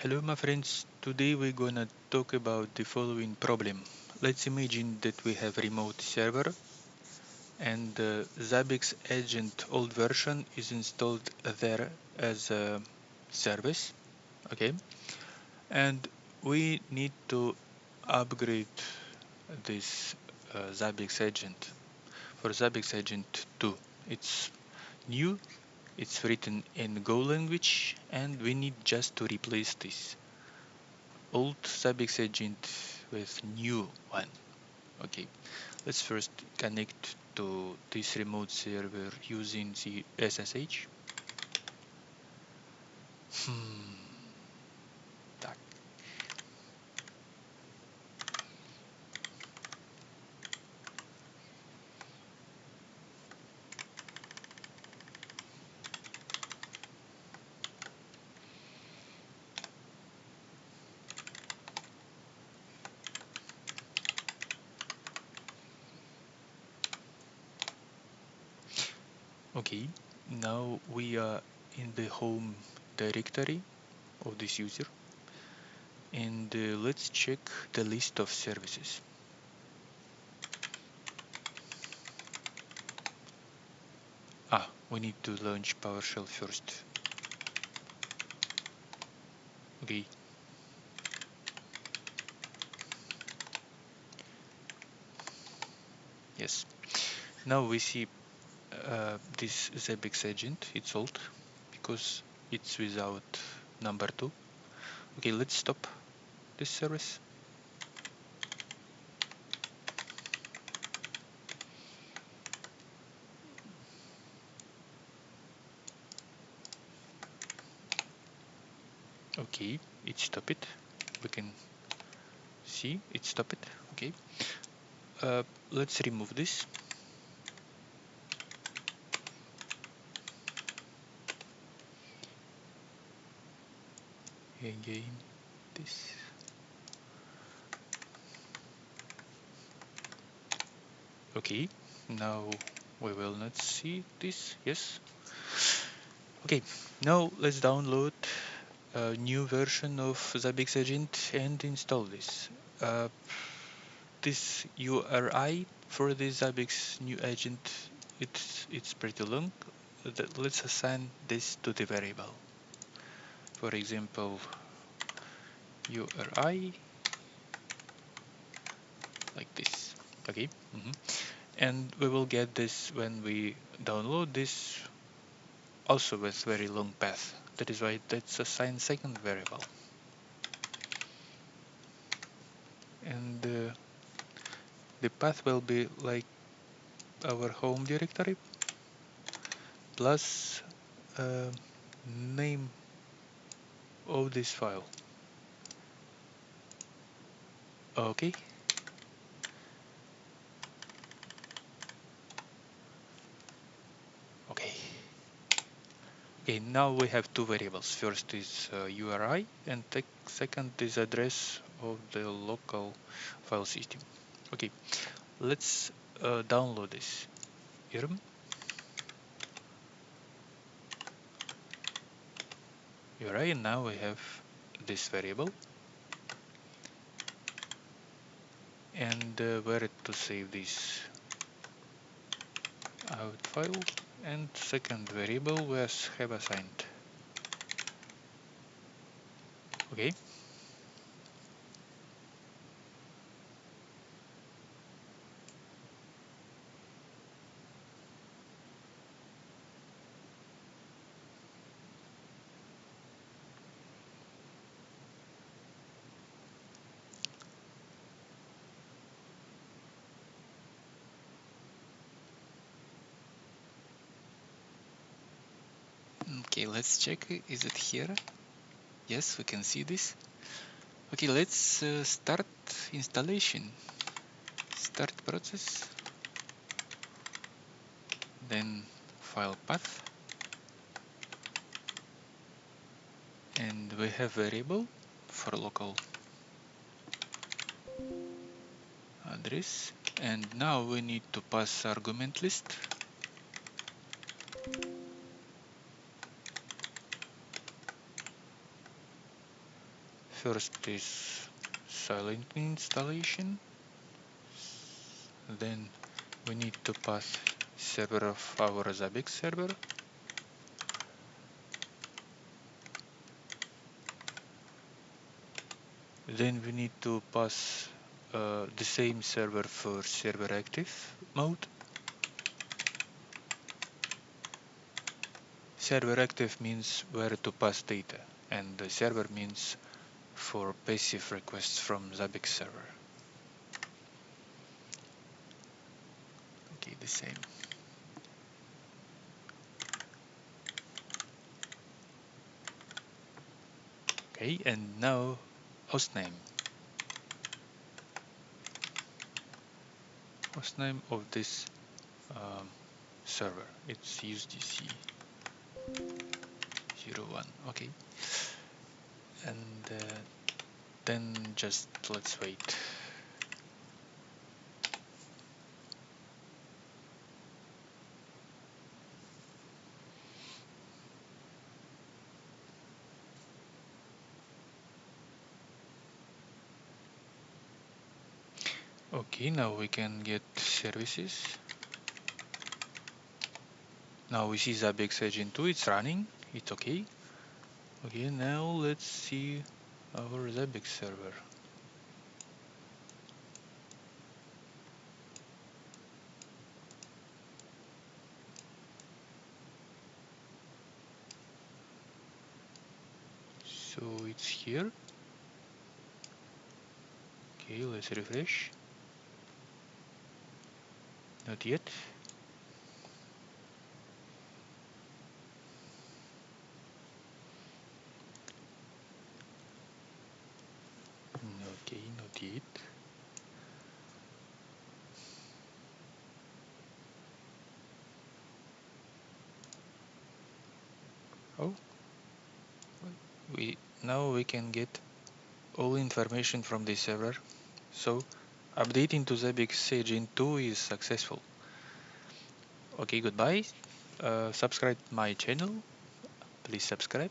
Hello my friends, today we're gonna talk about the following problem. Let's imagine that we have a remote server and the Zabbix Agent old version is installed there as a service, okay? And we need to upgrade this Zabbix Agent for Zabbix Agent 2. It's new, it's written in Go language, and we need just to replace this old Zabbix agent with new one. Okay, let's first connect to this remote server using the SSH. Tak. Okay, now we are in the home directory of this user, and let's check the list of services. We need to launch PowerShell first. Okay. Yes. Now we see this Zabbix agent. It's old because it's without number 2. Okay, let's stop this service. Okay, it stopped it. We can see it stopped it. Okay, let's remove this. Again, this. Okay, now we will not see this. Yes. Okay, now let's download a new version of Zabbix Agent and install this. This URI for the Zabbix new agent, it's pretty long. Let's assign this to the variable. For example, URI like this. Okay. And we will get this when we download this, also with very long path. That is why that's assigned second variable. And the path will be like our home directory plus name of this file. Okay. Okay, now we have two variables. First is URI and second is address of the local file system. Okay, let's download this. IRM URI, and now we have this variable. And where to save this OutFile, and second variable we have assigned. Okay. Okay, let's check. Is it here? Yes, we can see this. Okay, let's start installation. Start process. Then FilePath. And we have variable for local address. And now we need to pass ArgumentList. First is silent installation. Then we need to pass server of our Zabbix server. Then we need to pass the same server for server active mode. Server active means where to pass data, and the server means for passive requests from Zabbix server. Okay, the same. Okay, and now hostname. Hostname of this server. It's USDC 01. Okay, and then just let's wait. Okay, now we can get services. Now we see Zabbix Agent 2, it's running, it's okay. Okay, now let's see our Zabbix server. So it's here. Okay, let's refresh. Not yet. Okay, not yet. Oh, now we can get all information from the server. So updating to Zabbix Agent 2 is successful. Okay, goodbye. Subscribe my channel. Please subscribe.